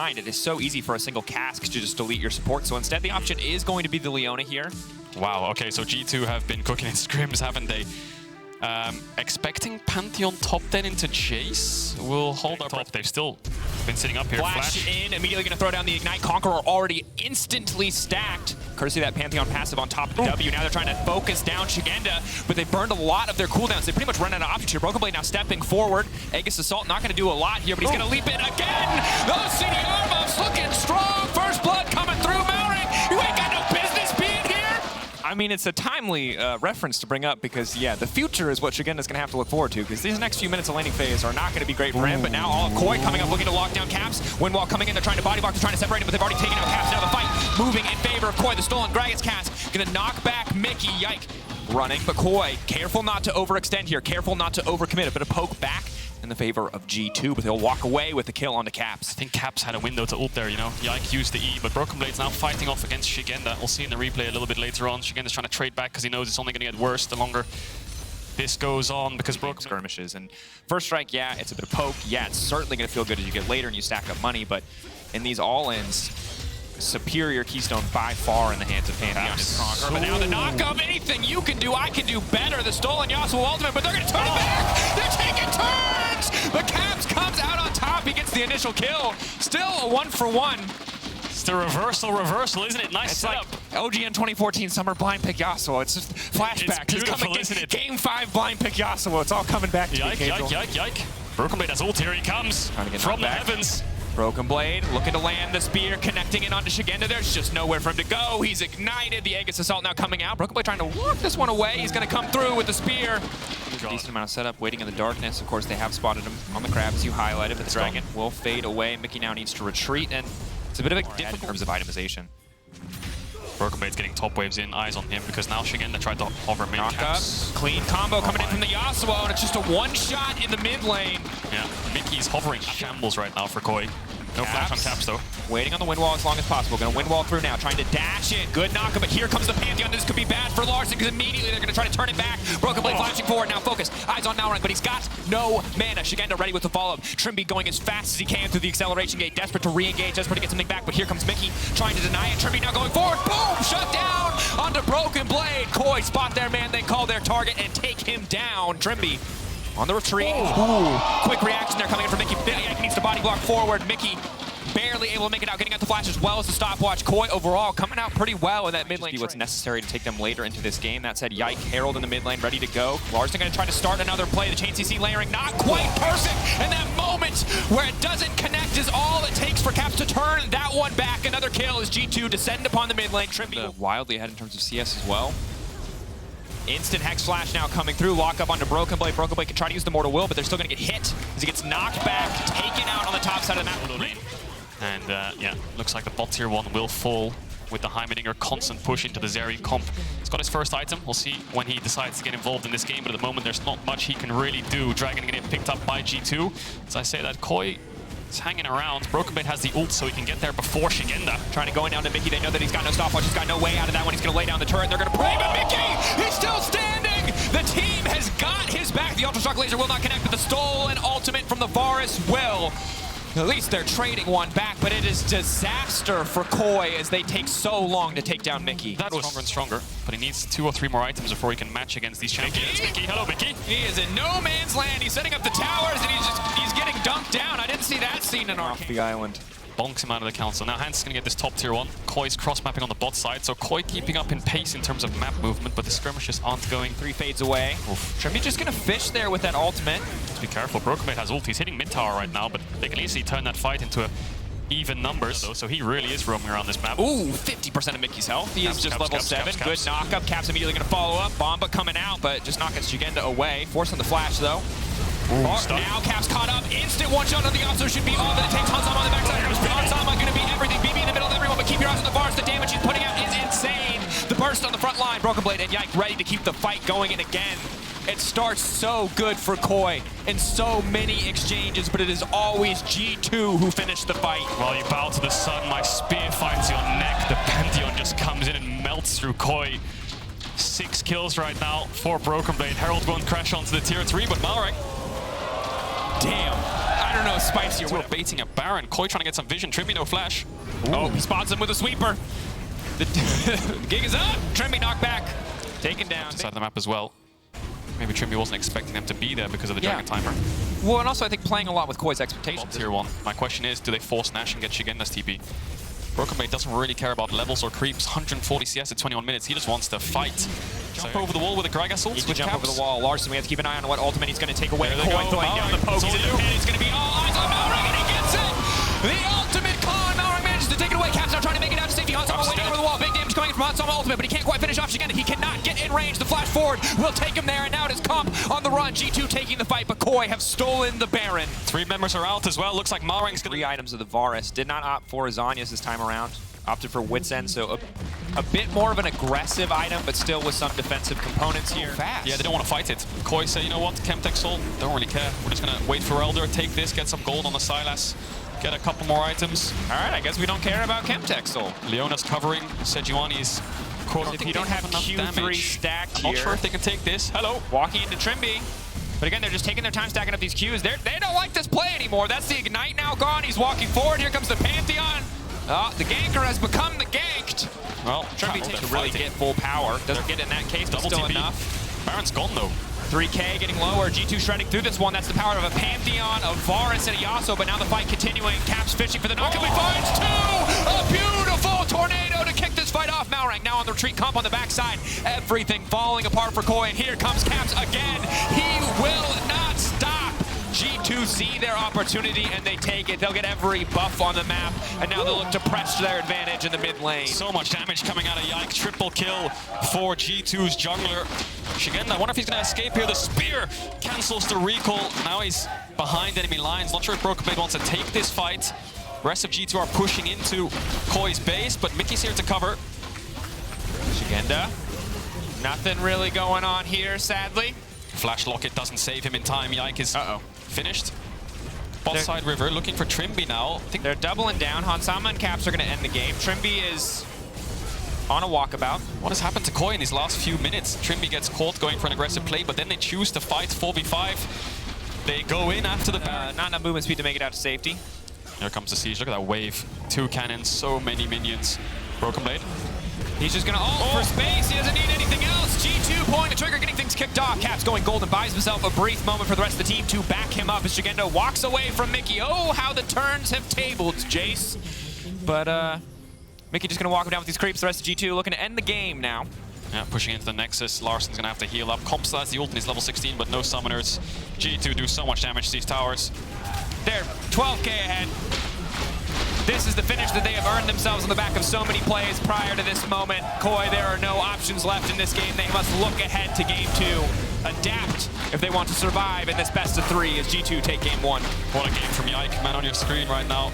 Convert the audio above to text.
mind, it is so easy for a single cask to just delete your support. So instead, the option is going to be the Leona here. Wow, okay, so G2 have been cooking in scrims, haven't they? Expecting Pantheon top 10 into chase. We'll hold our top. They've still been sitting up here. Flash in, immediately going to throw down the Ignite. Conqueror already instantly stacked. Courtesy of that Pantheon passive on top of the W. Now they're trying to focus down Shigenda, but they burned a lot of their cooldowns. They pretty much run out of options here. Broken Blade now stepping forward. Aegis Assault not going to do a lot here, but he's going to leap in again. Those CDR buffs looking strong. First blood coming through, Mauring. You ain't got no business being here. I mean, it's a timely reference to bring up because, yeah, the future is what Shigenda's going to have to look forward to because these next few minutes of laning phase are not going to be great for him. But now all Koi coming up looking to lock down Caps. Windwall coming in, they're trying to body block, they're trying to separate him, but they've already taken out Caps. Now the fight moving in favor of Koi. The stolen Gragas cast going to knock back Mickey. Yike. Running, but Koi, careful not to overextend here. Careful not to overcommit. A bit of poke back in the favor of G2, but he'll walk away with the kill onto Caps. I think Caps had a window to ult there, you know. Yike used the E, but Broken Blade's now fighting off against Shigenda. We'll see in the replay a little bit later on. Shigenda's trying to trade back because he knows it's only going to get worse the longer this goes on because Broken skirmishes. And first strike, yeah, it's a bit of poke. Yeah, it's certainly going to feel good as you get later and you stack up money, but in these all-ins, superior Keystone by far in the hands of Pantheon is stronger. But now the knockup, anything you can do, I can do better. The stolen Yasuo ultimate, but they're going to turn it back. They're taking turns. The Caps comes out on top. He gets the initial kill. Still a 1-for-1. It's the reversal, isn't it? Nice setup. Like OGN 2014 Summer Blind Pick Yasuo. It's just flashback. It's beautiful, isn't it? Game 5 Blind Pick Yasuo. It's all coming back to Yike. Broken Blade has ult. Here he comes from the heavens. Broken Blade looking to land the spear, connecting in onto Shigenda. There's just nowhere for him to go. He's ignited. The Aegis Assault now coming out. Broken Blade trying to walk this one away. He's going to come through with the spear. Decent amount of setup, waiting in the darkness. Of course, they have spotted him on the crab, as you highlighted, but the dragon will fade away. Mickey now needs to retreat, and it's a bit of a difficult in terms of itemization. Broken Blade's getting top waves in, eyes on him, because now Shigenda tried to hover mid Caps. Clean combo coming in from the Yasuo, and it's just a one-shot in the mid lane. Yeah, Mickey's hovering shambles right now for Koi. No flash on Caps, though. Waiting on the wind wall as long as possible. Going to wind wall through now, trying to dash it. Good knockup, but here comes the Pantheon. This could be bad for Larson because immediately they're going to try to turn it back. Broken Blade flashing forward, now focus. Eyes on Nowrun, but he's got no mana. Shigenda ready with the follow-up. Trimby going as fast as he can through the acceleration gate. Desperate to re-engage, desperate to get something back, but here comes Mickey trying to deny it. Trimby now going forward. Boom! Shut down onto Broken Blade. Koi spot their man, then call their target and take him down. Trimby on the retreat. Ooh. Quick reaction there coming in from Mickey. He needs to body block forward. Mickey barely able to make it out, getting out the flash as well as the stopwatch. Koi overall coming out pretty well in that mid lane. What's necessary to take them later into this game. That said, Yike, Herald in the mid lane ready to go. Larson going to try to start another play. The chain CC layering not quite perfect. And that moment where it doesn't connect is all it takes for Caps to turn that one back. Another kill as G2 descend upon the mid lane. Trimby wildly ahead in terms of CS as well. Instant Hex Flash now coming through. Lock up onto Broken Blade. Broken Blade can try to use the Mortal Will, but they're still going to get hit as he gets knocked back, taken out on the top side of the map. And yeah, looks like the bot tier 1 will fall with the Heimerdinger constant push into the Zeri comp. He's got his first item. We'll see when he decides to get involved in this game, but at the moment there's not much he can really do. Dragon getting picked up by G2. As I say that, Koi is hanging around. Broken Blade has the ult so he can get there before Shigenda. Trying to go in down to Mickey. They know that he's got no stopwatch. He's got no way out of that one. He's going to lay down the turret. They're going to pray, but Mickey, he's still standing! The team has got his back. The Ultra Shock Laser will not connect, but the stolen ultimate from the Varus will. At least they're trading one back, but it is disaster for Koi as they take so long to take down Mickey. That was stronger and stronger, but he needs 2 or 3 more items before he can match against these champions. Mickey, hello Mickey. He is in no man's land. He's setting up the towers and he's getting dunked down. I didn't see that scene in Arcane. Off the island. Bonks him out of the council. Now Hans is going to get this top tier 1. Koi's cross-mapping on the bot side, so Koi keeping up in pace in terms of map movement, but the skirmishes aren't going. 3 fades away. Trimby just going to fish there with that ultimate. Just be careful. Broken Blade has ult. He's hitting mid tower right now, but they can easily turn that fight into even numbers, so he really is roaming around this map. Ooh, 50% of Mickey's health. He is just level 7. Good knockup. Caps immediately going to follow up. Bomba coming out, but just knocking Shigenda away. Forcing the flash, though. Now Caps caught up. Instant one-shot on the off, so should be all that it takes. Hansama on the backside. Hansama going to be everything. BB in the middle of everyone, but keep your eyes on the bars. The damage he's putting out is insane. The burst on the front line. Broken Blade and Yike ready to keep the fight going. And again, it starts so good for Koi in so many exchanges, but it is always G2 who finish the fight. While you bow to the sun, my spear finds your neck. The Pantheon just comes in and melts through Koi. 6 kills right now for Broken Blade. Herald won't crash onto the tier 3, but Malrek. Damn. I don't know, spicier. We're baiting a Baron. Koi trying to get some vision. Trimby no flash. Oh, he spots him with a sweeper. The gig is up. Trimby knocked back. Taken down. Inside the map as well. Maybe Trimby wasn't expecting them to be there because of the Dragon Timer. Well, and also I think playing a lot with Koi's expectations. Tier 1. My question is, do they force Nash and get Shigenda's TP? Broken Blade doesn't really care about levels or creeps. 140 CS at 21 minutes. He just wants to fight. Jump over the wall with a Greg assault. He can jump over the wall. Larson, we have to keep an eye on what ultimate he's going to take away. Koi throwing down the poke. He's in the pin. It's going to be all eyes on Malrang, and he gets it! The ultimate con. Malrang manages to take it away. Cap's now trying to make it out to safety. Hansama waiting over the wall. Big damage coming from Hansama ultimate, but he can't quite finish off Shigenda. He cannot get in range. The flash forward will take him there, and now it is Comp on the run. G2 taking the fight, but Koi have stolen the Baron. 3 members are out as well. Looks like Malrang's going to... 3 items of the Varus. Did not opt for Azanias this time around. Opted for Wit's End, so a bit more of an aggressive item, but still with some defensive components here. Fast. Yeah, they don't want to fight it. Koi said, you know what, Chemtech Soul, don't really care. We're just going to wait for Elder, take this, get some gold on the Sylas, get a couple more items. All right, I guess we don't care about Chemtech Soul. Leona's covering Sejuani's quote. If you don't have Q3 stacked I'm here. not sure if they can take this. Hello. Walking into Trimby. But again, they're just taking their time stacking up these Qs. They don't like this play anymore. That's the Ignite now gone. He's walking forward. Here comes the Pantheon. The ganker has become the ganked. Well, Trimby takes to really get full power. Doesn't get it in that case, but still enough. Baron's gone though. 3K getting lower. G2 shredding through this one. That's the power of a Pantheon, of Varus, and a Yasuo. But now the fight continuing. Caps fishing for the knockup. He finds 2! A beautiful tornado to kick this fight off. Malrang now on the retreat. Comp on the backside. Everything falling apart for Koi. And here comes Caps again. He will not stop. G2 see their opportunity and they take it. They'll get every buff on the map, and now they'll look to press to their advantage in the mid lane. So much damage coming out of Yike. Triple kill for G2's jungler. Shigenda, I wonder if he's going to escape here. The spear cancels the recall. Now he's behind enemy lines. Not sure if Broken Blade wants to take this fight. The rest of G2 are pushing into Koi's base, but Mickey's here to cover. Shigenda, nothing really going on here, sadly. Flash Locket doesn't save him in time. Yike is finished. Bot side River looking for Trimby now. I think they're doubling down. Hansama and Caps are going to end the game. Trimby is on a walkabout. What has happened to Koi in these last few minutes? Trimby gets caught going for an aggressive play, but then they choose to fight 4v5. They go in after the Baron. Not enough movement speed to make it out to safety. Here comes the siege. Look at that wave. 2 cannons, so many minions. Broken Blade. He's just gonna ult for space. He doesn't need anything else. G2 pulling the trigger, getting things kicked off. Caps going golden, buys himself a brief moment for the rest of the team to back him up as Shigenda walks away from Mickey. Oh, how the turns have tabled, Jace. But Mickey just gonna walk him down with these creeps. The rest of G2 looking to end the game now. Yeah, pushing into the Nexus. Larson's gonna have to heal up. Comp still has the ult and he's level 16, but no summoners. G2 do so much damage to these towers. They're 12K ahead. This is the finish that they have earned themselves on the back of so many plays prior to this moment. Koi, there are no options left in this game. They must look ahead to game 2. Adapt if they want to survive in this best of 3 as G2 take game 1. What a game from Yike, man, on your screen right now.